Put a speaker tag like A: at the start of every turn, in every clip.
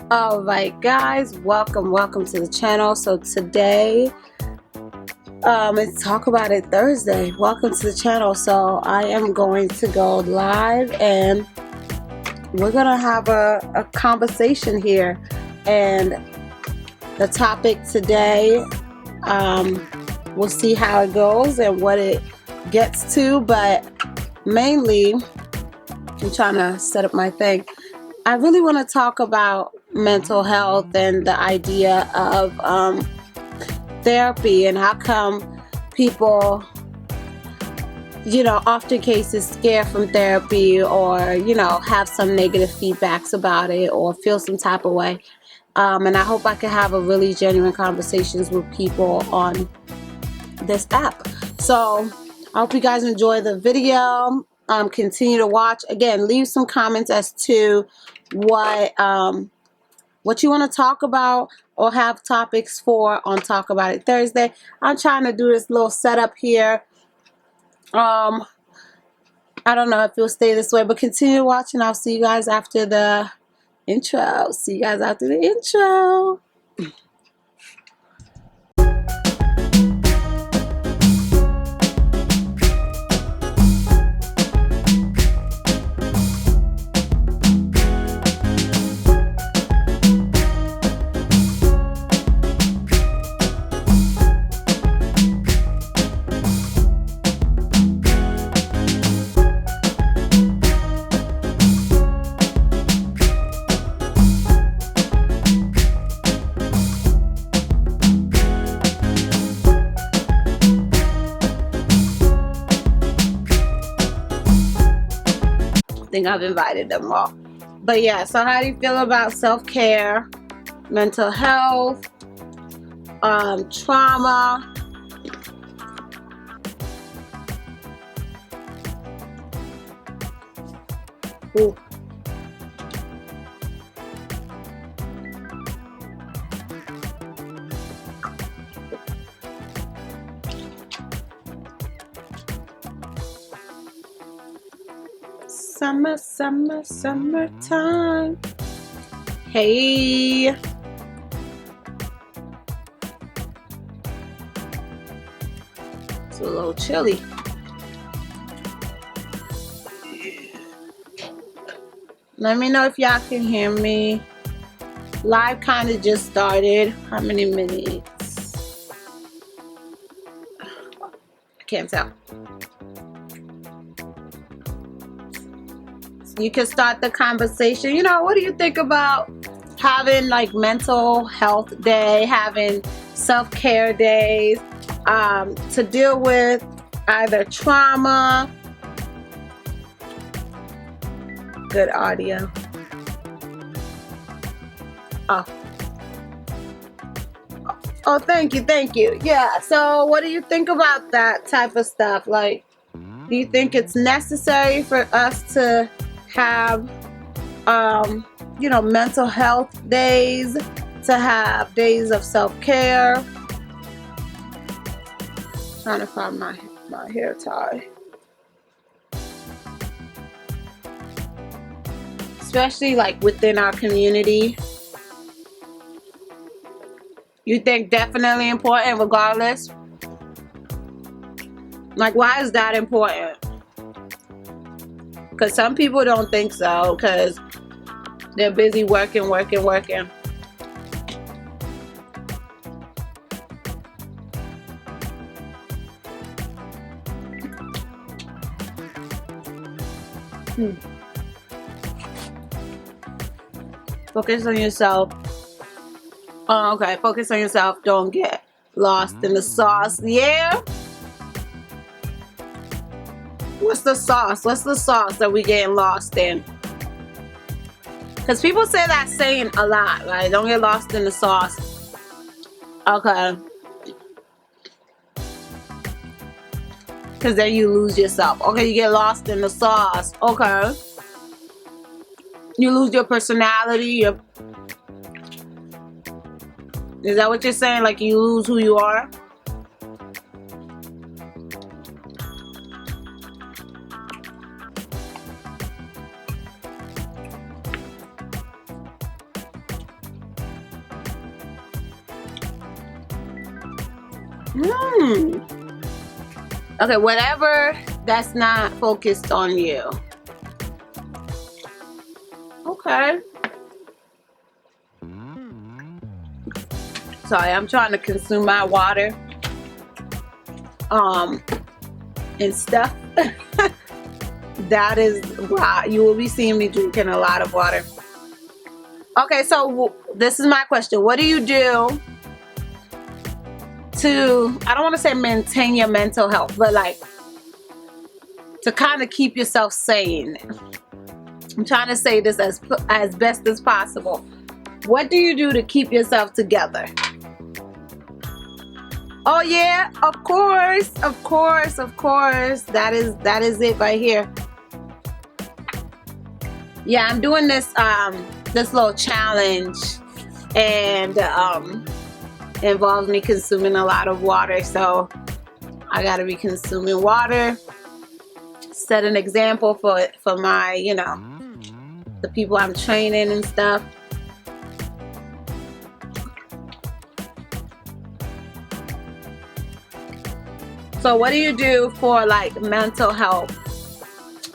A: All right, guys, welcome to the channel. So today, it's Talk About It Thursday. Welcome to the channel. So I am going to go live, and we're gonna have a conversation here. And the topic today, we'll see how it goes and what it gets to. But mainly, I'm trying to set up my thing. I really want to talk about mental health and the idea of therapy, and how come people, often cases scare from therapy, or, have some negative feedbacks about it, or feel some type of way. And I hope I can have a really genuine conversations with people on this app. So I hope you guys enjoy the video. Continue to watch. Again, leave some comments as to what you want to talk about or have topics for on Talk About It Thursday. I'm trying to do this little setup here. I don't know if it'll stay this way, but continue watching. I'll see you guys after the intro. See you guys after the intro. I think I've invited them all. But yeah, so how do you feel about self-care, mental health, trauma? Ooh. Summertime. Hey. It's a little chilly. Let me know if y'all can hear me. Live kind of just started. How many minutes? I can't tell. You can start the conversation. What do you think about having like mental health day, having self-care days, to deal with either trauma? Good audio. Oh, thank you. Yeah, so what do you think about that type of stuff? Like, do you think it's necessary for us to have mental health days, to have days of self-care? Trying to find my hair tie. Especially like within our community. You think definitely important regardless? Like, why is that important? Because some people don't think so, because they're busy working. Focus on yourself. Oh, okay, focus on yourself. Don't get lost in the sauce. Yeah? What's the sauce? What's the sauce that we getting lost in? Because people say that saying a lot, right? Don't get lost in the sauce. Okay. Because then you lose yourself. Okay, you get lost in the sauce. Okay. You lose your personality. Is that what you're saying? Like, you lose who you are? Hmm. Okay, whatever that's not focused on you. Okay. Sorry, I'm trying to consume my water. And stuff. That is why you will be seeing me drinking a lot of water. Okay, so this is my question. What do you do to, I don't want to say maintain your mental health, but like to kind of keep yourself sane? I'm trying to say this as best as possible. What do you do to keep yourself together? Oh yeah, of course, of course, of course. That is it right here. Yeah, I'm doing this this little challenge, and involves me consuming a lot of water. So I gotta be consuming water. Set an example for my, you know, the people I'm training and stuff. So what do you do for like mental health?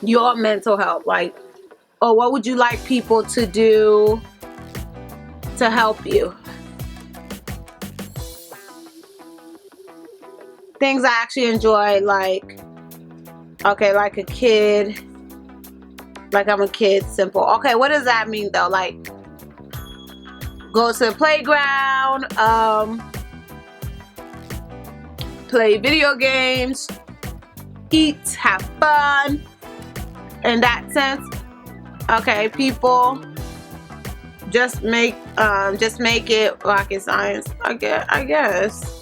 A: Your mental health, like, or what would you like people to do to help you? Things I actually enjoy, like, okay, like a kid, like I'm a kid, simple. Okay, what does that mean though? Like, go to the playground, play video games, eat, have fun, in that sense. Okay, people, just make it rocket science. I guess.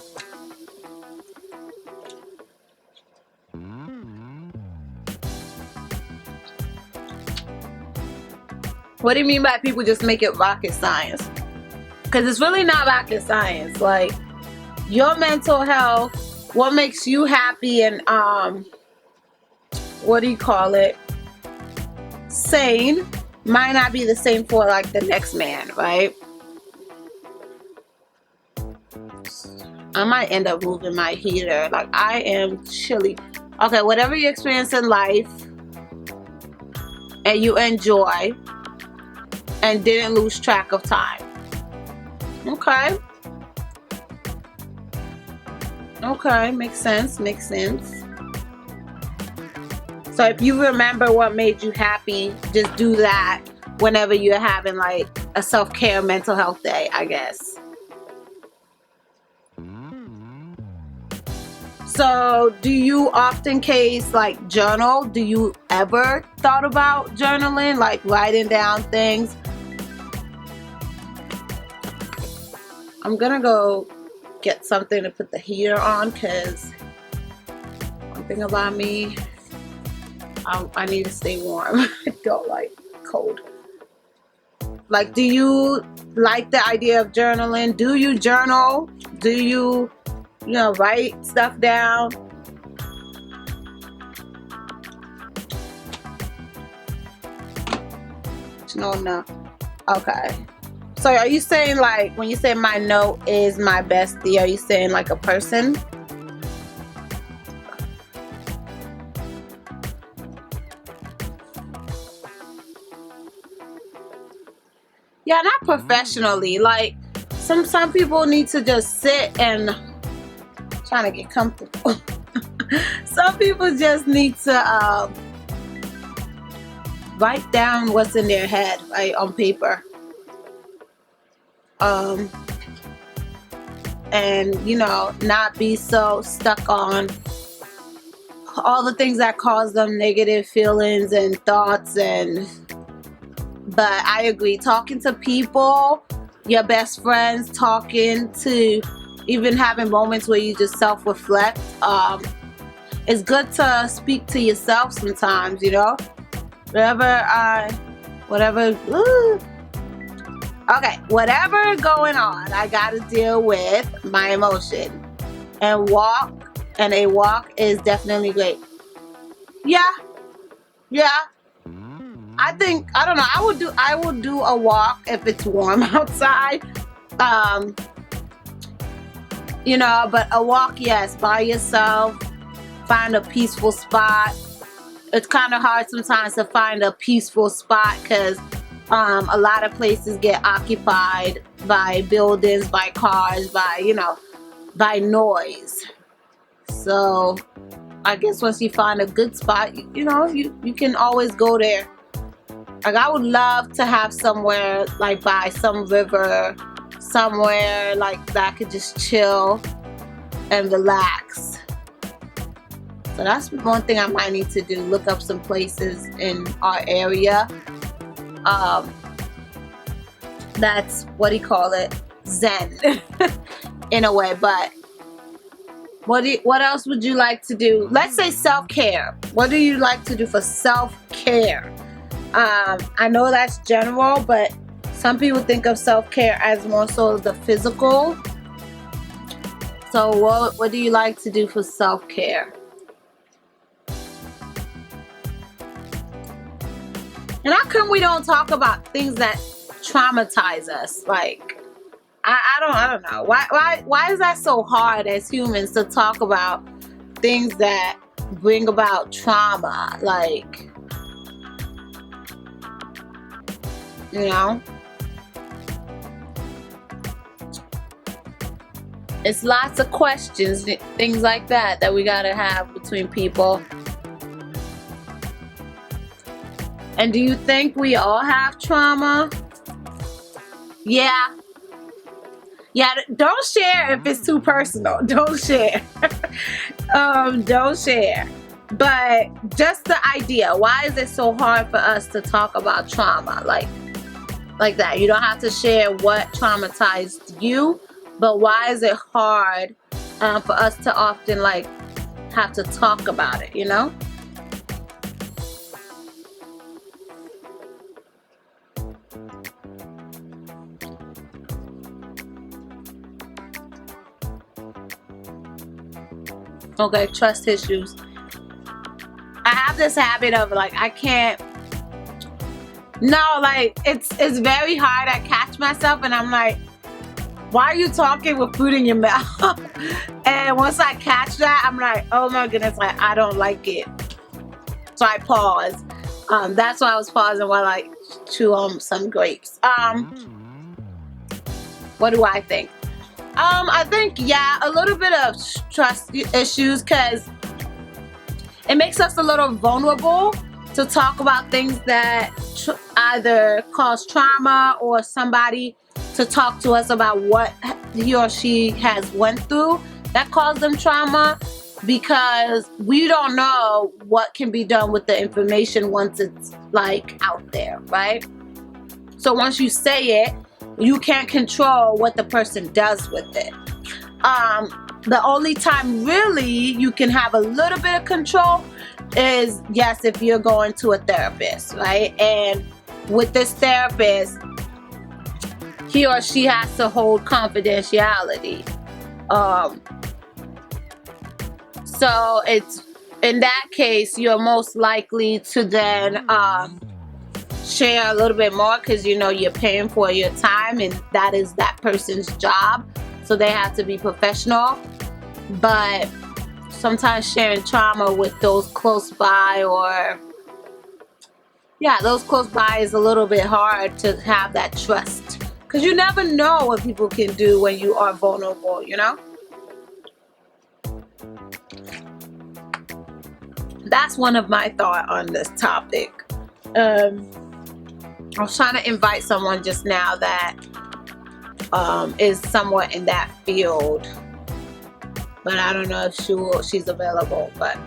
A: What do you mean by people just make it rocket science? Because it's really not rocket science. Like, your mental health, what makes you happy and what do you call it? Sane might not be the same for like the next man, right? I might end up moving my heater. Like, I am chilly. Okay, whatever you experience in life and you enjoy and didn't lose track of time. Okay. Okay, makes sense, makes sense. So if you remember what made you happy, just do that whenever you're having like a self-care mental health day, I guess. So do you often case like journal? Do you ever thought about journaling, like writing down things? I'm gonna go get something to put the heater on, because one thing about me, I need to stay warm. I don't like cold. Like, do you like the idea of journaling? Do you journal? Do you, you know, write stuff down? No. Okay. So are you saying, like, when you say my note is my bestie, are you saying like a person? Yeah, not professionally. Like, some people need to just sit and trying to get comfortable. Some people just need to write down what's in their head, right, on paper. And you know, not be so stuck on all the things that cause them negative feelings and thoughts. And but I agree, talking to people, your best friends, talking to, even having moments where you just self-reflect, it's good to speak to yourself sometimes, you know, whatever okay, whatever going on, I gotta deal with my emotion, and a walk is definitely great. Yeah. I think, I don't know, I would do a walk if it's warm outside. you know, but a walk, yes, by yourself, find a peaceful spot. It's kind of hard sometimes to find a peaceful spot because a lot of places get occupied by buildings, by cars, by, you know, by noise. So I guess once you find a good spot, you know, you can always go there. Like, I would love to have somewhere like by some river, somewhere like that I could just chill and relax. So that's one thing I might need to do, look up some places in our area. That's, what do you call it? Zen in a way. But what else would you like to do? Let's say self-care. What do you like to do for self-care? I know that's general, but some people think of self-care as more so the physical. So what do you like to do for self-care? And how come we don't talk about things that traumatize us? Like, I don't know. Why is that so hard as humans to talk about things that bring about trauma? Like, you know, it's lots of questions, things like that we gotta have between people. And do you think we all have trauma? Yeah. Yeah, don't share if it's too personal. Don't share. Don't share. But just the idea, why is it so hard for us to talk about trauma? Like that. You don't have to share what traumatized you, but why is it hard for us to often like have to talk about it, you know? Okay, trust issues. I have this habit of like, I can't. No, like it's very hard. I catch myself and I'm like, why are you talking with food in your mouth? And once I catch that, I'm like, oh my goodness, like I don't like it. So I pause. That's why I was pausing while I chew on some grapes. What do I think? I think, yeah, a little bit of trust issues, because it makes us a little vulnerable to talk about things that either cause trauma, or somebody to talk to us about what he or she has went through that caused them trauma, because we don't know what can be done with the information once it's like out there, right? So once you say it, you can't control what the person does with it. The only time really you can have a little bit of control is, yes, if you're going to a therapist, right? And with this therapist, he or she has to hold confidentiality. So it's, in that case, you're most likely to then share a little bit more, because you know you're paying for your time and that is that person's job, so they have to be professional. But sometimes sharing trauma with those close by, or those close by, is a little bit hard to have that trust, because you never know what people can do when you are vulnerable, you know. That's one of my thoughts on this topic. I was trying to invite someone just now that is somewhat in that field, but I don't know if she's available. But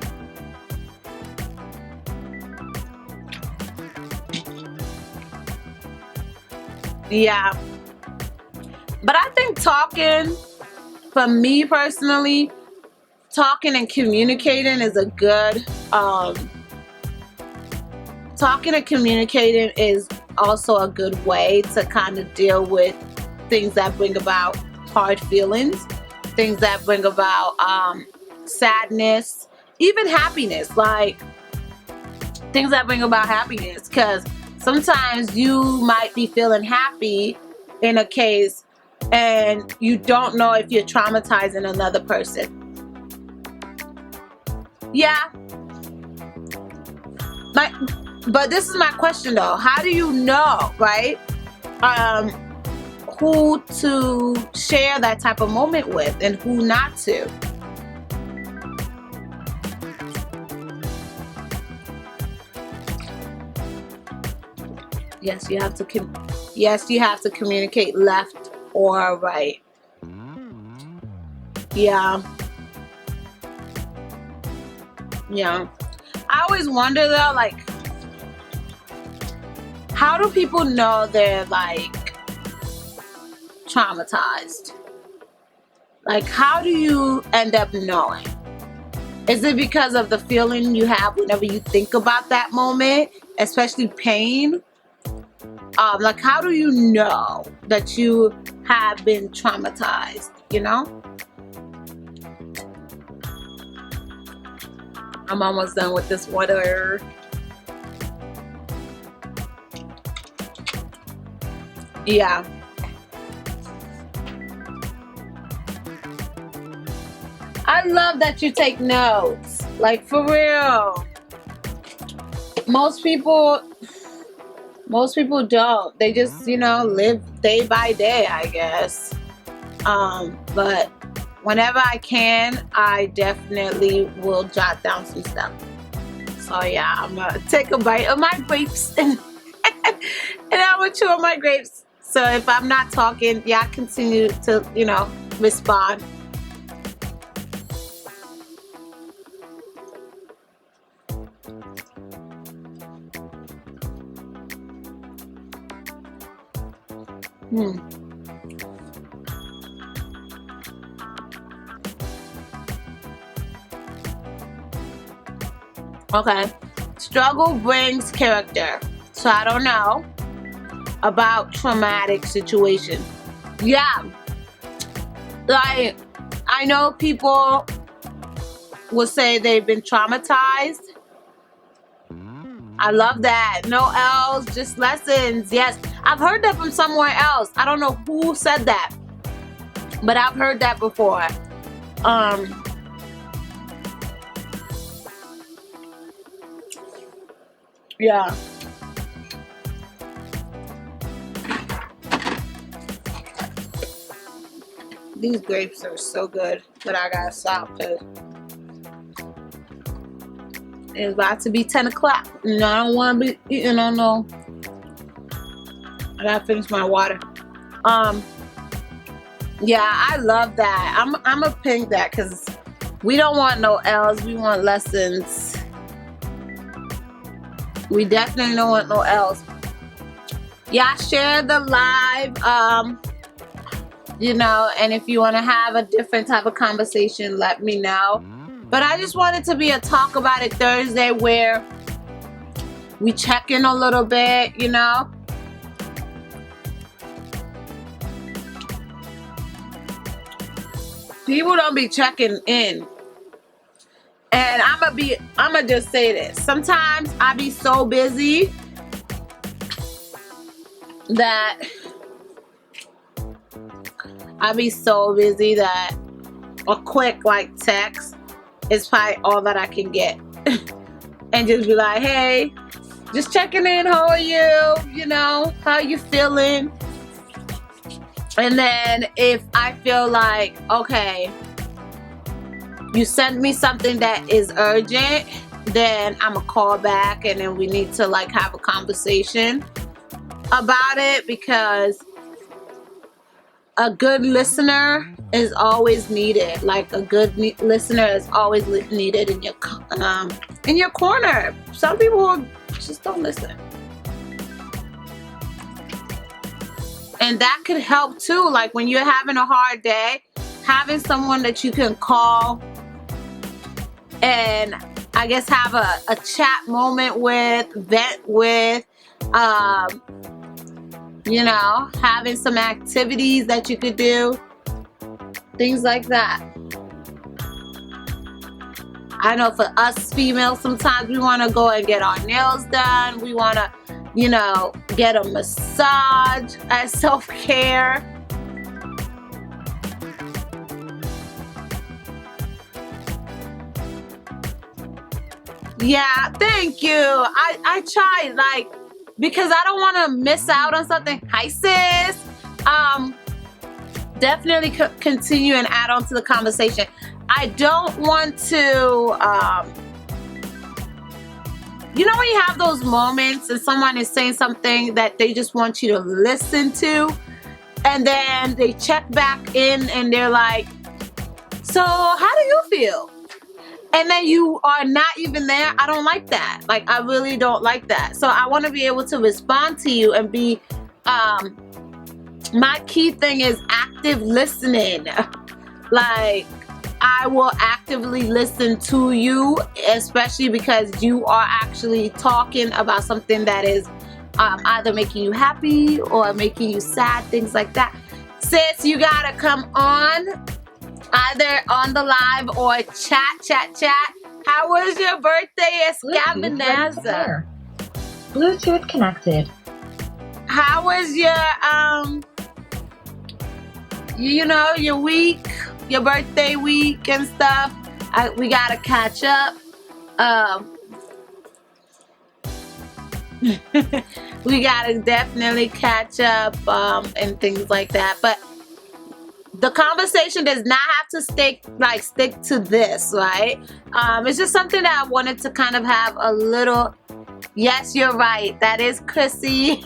A: yeah, but I think talking, for me personally, talking and communicating is a good. Talking and communicating is also a good way to kind of deal with things that bring about hard feelings, things that bring about sadness, even happiness, like things that bring about happiness, because sometimes you might be feeling happy in a case, and you don't know if you're traumatizing another person. Yeah. But this is my question though. How do you know, right? Who to share that type of moment with and who not to? Yes, you have to communicate left or right. Yeah. Yeah. I always wonder though, like, how do people know they're like traumatized? Like, how do you end up knowing? Is it because of the feeling you have whenever you think about that moment, especially pain? Like, how do you know that you have been traumatized, you know? I'm almost done with this water. Yeah. I love that you take notes. Like, for real. Most people don't. They just, live day by day, I guess. But whenever I can, I definitely will jot down some stuff. So yeah, I'm gonna take a bite of my grapes and I'm gonna chew on my grapes. So if I'm not talking, yeah, continue to, respond. Okay. Struggle brings character. So I don't know about traumatic situation. Yeah. Like, I know people will say they've been traumatized. I love that. No L's, just lessons. Yes. I've heard that from somewhere else. I don't know who said that, but I've heard that before. Yeah. These grapes are so good, but I gotta stop because it's about to be 10 o'clock. I don't want to be eating on no. I gotta finish my water. Yeah, I love that. I'm a pink that because we don't want no L's. We want lessons. We definitely don't want no L's. Yeah, share the live. And if you want to have a different type of conversation, let me know. But I just wanted to be a Talk About It Thursday where we check in a little bit, People don't be checking in. And I'ma just say this. Sometimes I be so busy that a quick text is probably all that I can get. And just be like, hey, just checking in, how are you? How you feeling? And then if I feel like, okay, you sent me something that is urgent, then I'm gonna call back and then we need to have a conversation about it, because a good listener is always needed. A good listener is always needed in your corner. Some people just don't listen. And that could help too. When you're having a hard day, having someone that you can call and I guess have a chat moment with, vent with, having some activities that you could do, things like that. I know for us females, sometimes we want to go and get our nails done. We want to, get a massage as self-care. Yeah, thank you. I tried, like, because I don't want to miss out on something. Hi, sis. Um, Definitely continue and add on to the conversation. I don't want to, you know, when you have those moments and someone is saying something that they just want you to listen to, and then they check back in and they're like, so how do you feel? And then you are not even there. I don't like that. Like, I really don't like that. So I want to be able to respond to you and be, my key thing is active listening. Like, I will actively listen to you, especially because you are actually talking about something that is either making you happy or making you sad, things like that. Sis, you gotta come on, either on the live or chat. How was your birthday, Escabinaza?
B: Bluetooth connected.
A: How was your you know, your week, your birthday week and stuff? We gotta catch up. We gotta definitely catch up and things like that. But the conversation does not have to stick to this, right? It's just something that I wanted to kind of have a little. Yes, you're right. That is Chrissy.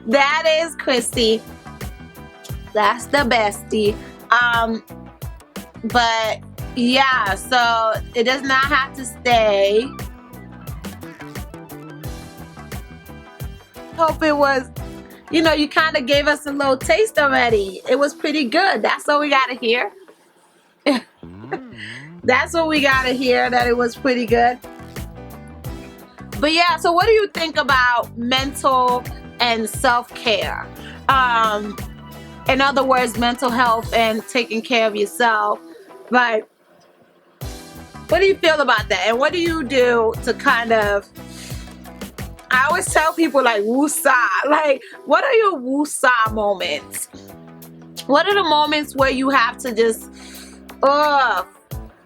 A: That is Chrissy. That's the bestie. But yeah, so it does not have to stay. Hope it was, you know, you kind of gave us a little taste already. It was pretty good. That's all we got to hear. That's what we got to hear, that it was pretty good. But yeah, so what do you think about mental and self-care? In other words, mental health and taking care of yourself. Like, what do you feel about that? And what do you do to kind of, I always tell people, like, woosah. Like, what are your woosah moments? What are the moments where you have to just,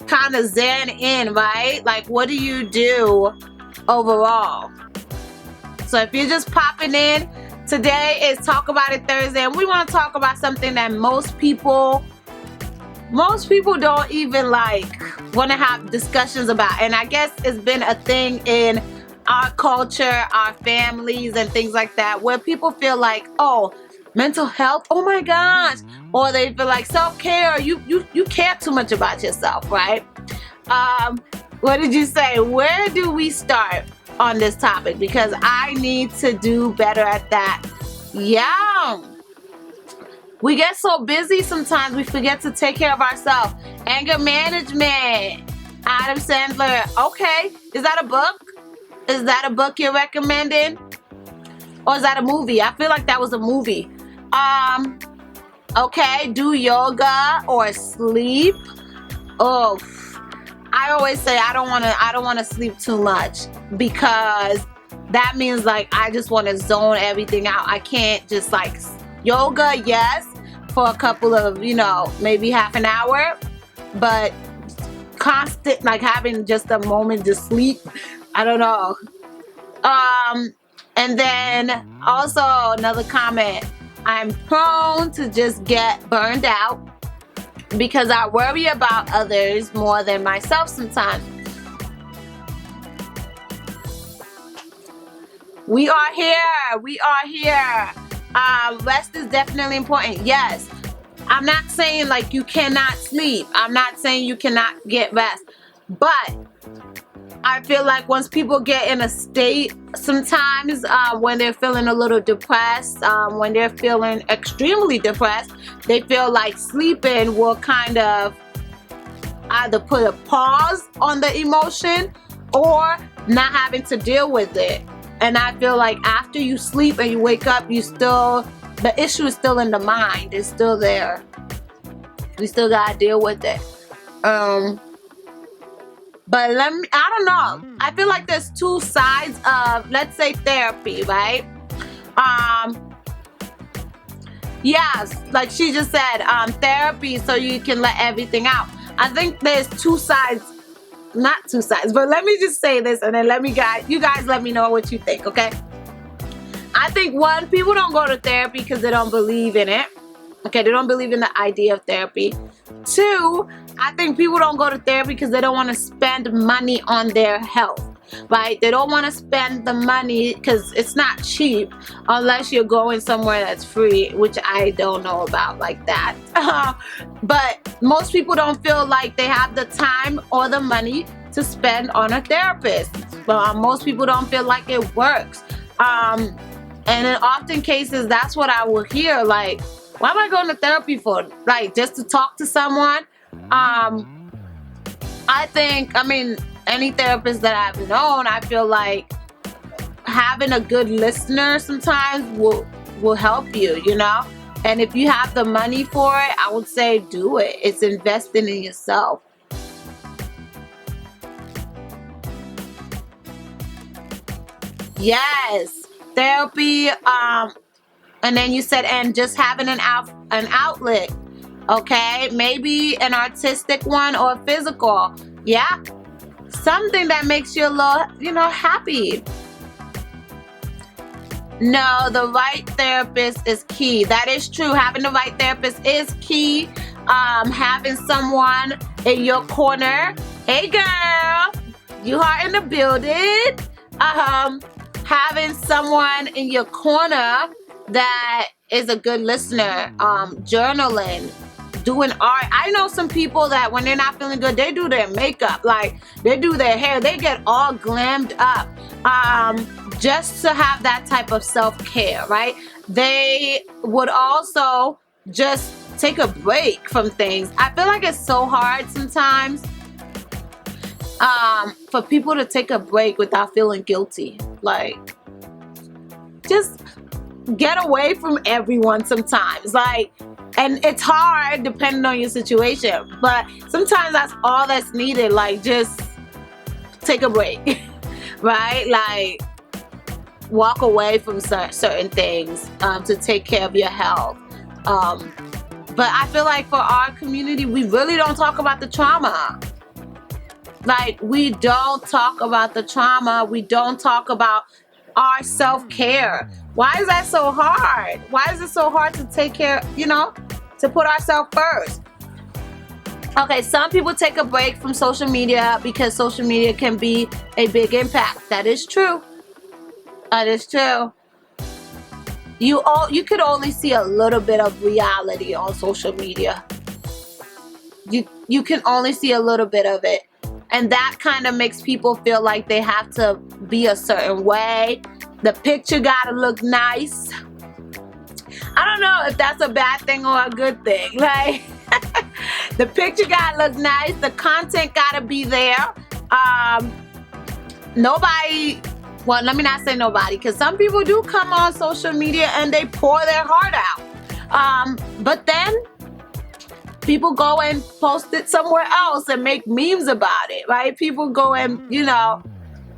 A: kind of zen in, right? Like, what do you do overall? So if you're just popping in, today is Talk About It Thursday, and we want to talk about something that most people don't even want to have discussions about. And I guess it's been a thing in our culture, our families, and things like that, where people feel like, oh, mental health, oh my gosh, or they feel like self-care, you care too much about yourself, right? What did you say? Where do we start on this topic? Because I need to do better at that. Yeah. We get so busy sometimes we forget to take care of ourselves. Anger management. Adam Sandler. Okay. Is that a book? Is that a book you're recommending? Or is that a movie? I feel like that was a movie. Okay. Do yoga or sleep. Oh, I always say I don't want to sleep too much, because that means like I just want to zone everything out. I can't just like yoga, yes, for a couple of, you know, maybe half an hour, but constant, like having just a moment to sleep, I don't know. And then also another comment, I'm prone to just get burned out because I worry about others more than myself sometimes. We are here. Rest is definitely important. Yes. I'm not saying like you cannot sleep. I'm not saying you cannot get rest. But I feel like once people get in a state sometimes when they're feeling a little depressed, when they're feeling extremely depressed, they feel like sleeping will kind of either put a pause on the emotion or not having to deal with it. And I feel like after you sleep and you wake up, the issue is still in the mind. It's still there. We still gotta deal with it. But I don't know. I feel like there's two sides of, let's say, therapy, right? Yes, like she just said, therapy so you can let everything out. I think there's two sides not two sides, but let me just say this, and then you guys let me know what you think, okay? I think one, people don't go to therapy because they don't believe in it. Okay, they don't believe in the idea of therapy. Two, I think people don't go to therapy because they don't want to spend money on their health, right? They don't want to spend the money because it's not cheap unless you're going somewhere that's free, which I don't know about like that. But most people don't feel like they have the time or the money to spend on a therapist. Most people don't feel like it works. And in often cases, that's what I will hear, like, why am I going to therapy for? Like, just to talk to someone? I mean, any therapist that I've known, I feel like having a good listener sometimes will help you, you know? And if you have the money for it, I would say do it. It's investing in yourself. Yes, therapy, and then you said, and just having an outlet, okay? Maybe an artistic one or physical. Yeah, something that makes you a little, happy. No, the right therapist is key. That is true. Having the right therapist is key. Having someone in your corner. Hey, girl, you are in the building. Having someone in your corner that is a good listener, journaling, doing art. I know some people that when they're not feeling good, they do their makeup, like they do their hair, they get all glammed up, just to have that type of self-care, right? They would also just take a break from things. I feel like it's so hard sometimes for people to take a break without feeling guilty. Like, just get away from everyone sometimes. Like, and it's hard depending on your situation, but sometimes that's all that's needed. Like, just take a break, right? Like, walk away from certain things to take care of your health. But I feel like for our community, we really don't talk about the trauma. Like, we don't talk about the trauma. We don't talk about our self-care. Why is that so hard? Why is it so hard to take care, to put ourselves first? Okay, some people take a break from social media because social media can be a big impact. That is true. That is true. You could only see a little bit of reality on social media. You can only see a little bit of it. And that kind of makes people feel like they have to be a certain way. The picture gotta look nice. I don't know if that's a bad thing or a good thing. Like, the picture gotta look nice. The content gotta be there. Well, let me not say nobody, because some people do come on social media and they pour their heart out. But then people go and post it somewhere else and make memes about it, right? People go and,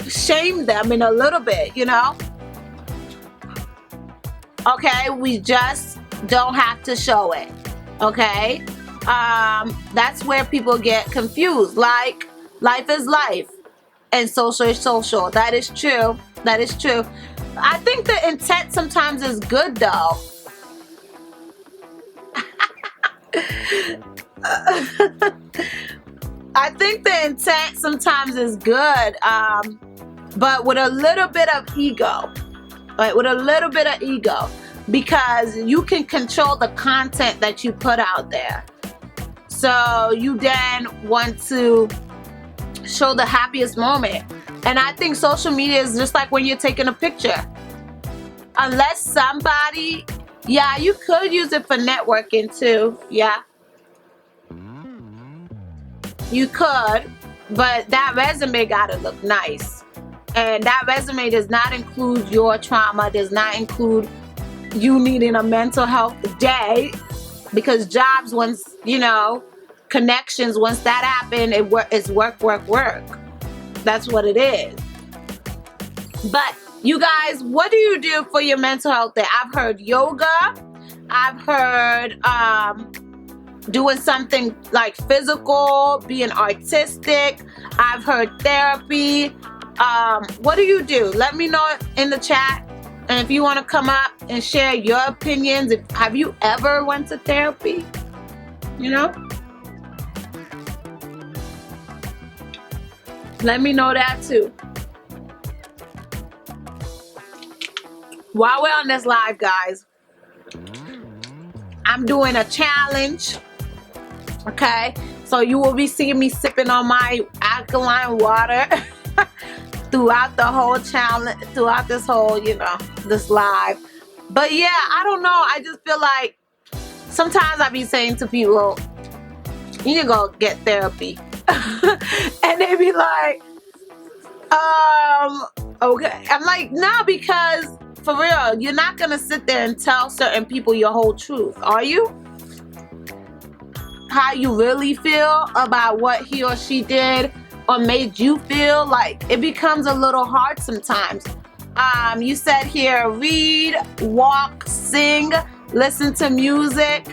A: shame them in a little bit, Okay, we just don't have to show it, okay? That's where people get confused. Like, life is life and social is social. That is true. That is true. I think the intent sometimes is good, though. I think the intent sometimes is good, but with a little bit of ego, right? With a little bit of ego, because you can control the content that you put out there. So you then want to show the happiest moment. And I think social media is just like when you're taking a picture. Unless somebody, yeah, you could use it for networking too, yeah. You could, but that resume gotta look nice. And that resume does not include your trauma, does not include you needing a mental health day, because jobs, once, connections, once that happen, it's work. That's what it is. But you guys, what do you do for your mental health day? I've heard yoga. I've heard doing something like physical, being artistic. I've heard therapy. What do? Let me know in the chat. And if you want to come up and share your opinions, have you ever went to therapy? You know? Let me know that too. While we're on this live, guys, I'm doing a challenge. Okay? So you will be seeing me sipping on my alkaline water throughout the whole challenge, throughout this whole, this live. But yeah, I don't know. I just feel like sometimes I be saying to people, you need to go get therapy. And they be like, okay. I'm like, no, because for real, you're not gonna sit there and tell certain people your whole truth, are you? How you really feel about what he or she did or made you feel. Like, it becomes a little hard sometimes. You said here, read, walk, sing, listen to music.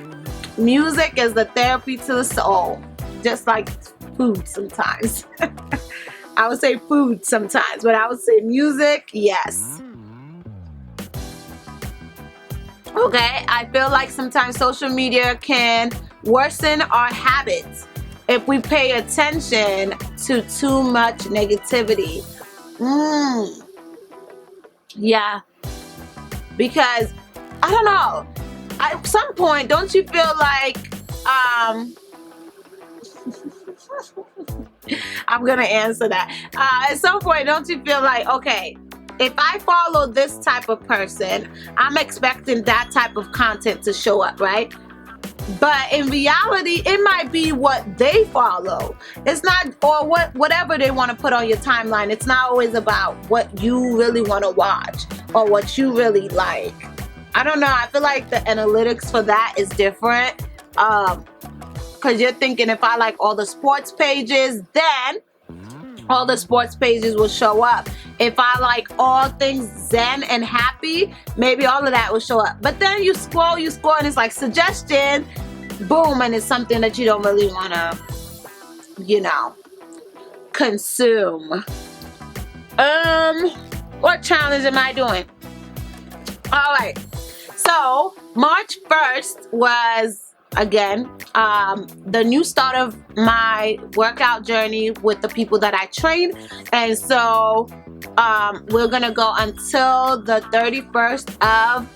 A: Music is the therapy to the soul, just like food sometimes. I would say food sometimes, but I would say music, yes. Okay, I feel like sometimes social media can worsen our habits if we pay attention to too much negativity. Yeah, because I don't know, at some point, don't you feel like I'm gonna answer that. At some point, don't you feel like, okay, if I follow this type of person, I'm expecting that type of content to show up, right? But in reality, it might be what they follow. It's not, or whatever they want to put on your timeline. It's not always about what you really want to watch or what you really like. I don't know. I feel like the analytics for that is different. Because you're thinking, if I like all the sports pages, then all the sports pages will show up. If I like all things zen and happy, maybe all of that will show up. But then you scroll, and it's like suggestion, boom, and it's something that you don't really want to, consume. What challenge am I doing? All right. So March 1st was, again, the new start of my workout journey with the people that I train. And so we're gonna go until the 31st of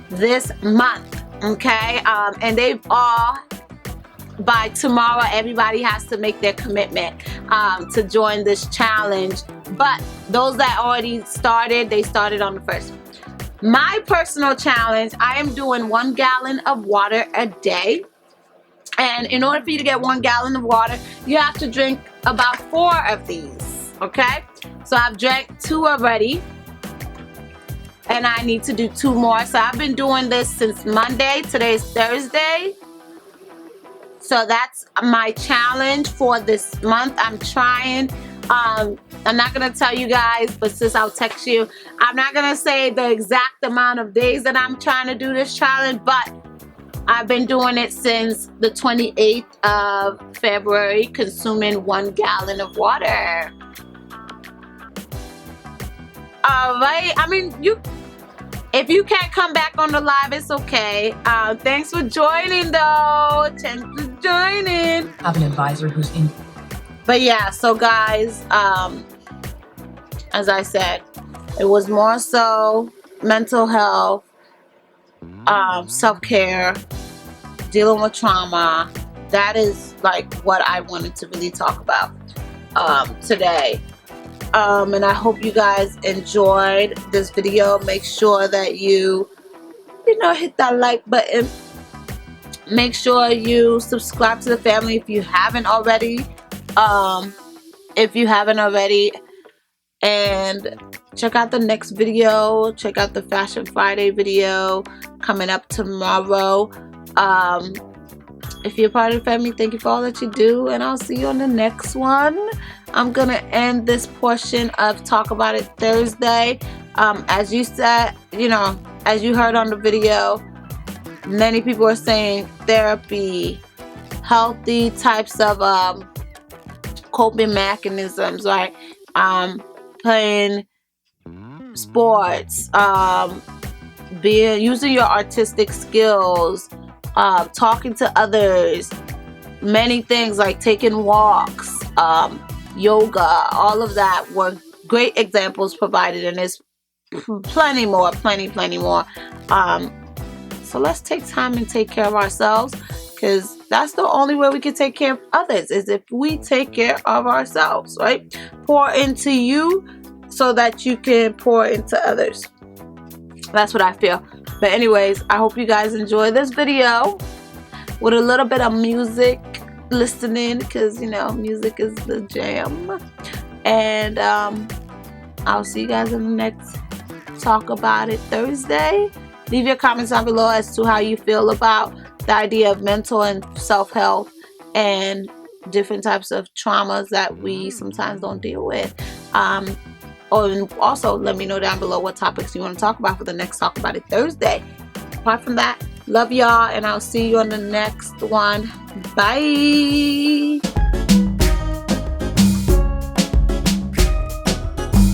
A: this month, okay? And they've all, by tomorrow, everybody has to make their commitment to join this challenge. But those that already started, they started on the 1st. My personal challenge, I am doing 1 gallon of water a day. And in order for you to get 1 gallon of water, you have to drink about 4 of these, okay? So I've drank 2 already, and I need to do 2 more. So I've been doing this since Monday. Today's Thursday. So that's my challenge for this month. I'm trying. I'm not going to tell you guys, but since I'll text you, I'm not going to say the exact amount of days that I'm trying to do this challenge, but I've been doing it since the 28th of February, consuming 1 gallon of water. All right. I mean, if you can't come back on the live, it's okay. Thanks for joining, though. Thanks for joining.
B: Have an advisor who's in.
A: But yeah, so guys, as I said, it was more so mental health, self-care, dealing with trauma. That is like what I wanted to really talk about today. And I hope you guys enjoyed this video. Make sure that you hit that like button. Make sure you subscribe to the family if you haven't already. And check out the next video. Check out the Fashion Friday video coming up tomorrow. If you're part of the family, thank you for all that you do, and I'll see you on the next one. I'm gonna end this portion of Talk About It Thursday. As you said, as you heard on the video, many people are saying therapy healthy types of coping mechanisms, right? Playing sports, using your artistic skills, talking to others, many things like taking walks, yoga, all of that were great examples provided, and there's plenty more. So let's take time and take care of ourselves, because that's the only way we can take care of others, is if we take care of ourselves, right? Pour into you so that you can pour into others. That's what I feel. But anyways, I hope you guys enjoy this video with a little bit of music listening, because you know, music is the jam. And I'll see you guys in the next Talk About It Thursday. Leave your comments down below as to how you feel about the idea of mental and self-health and different types of traumas that we sometimes don't deal with. And also let me know down below what topics you want to talk about for the next Talk About It Thursday. Apart from that, love y'all, and I'll see you on the next one. Bye.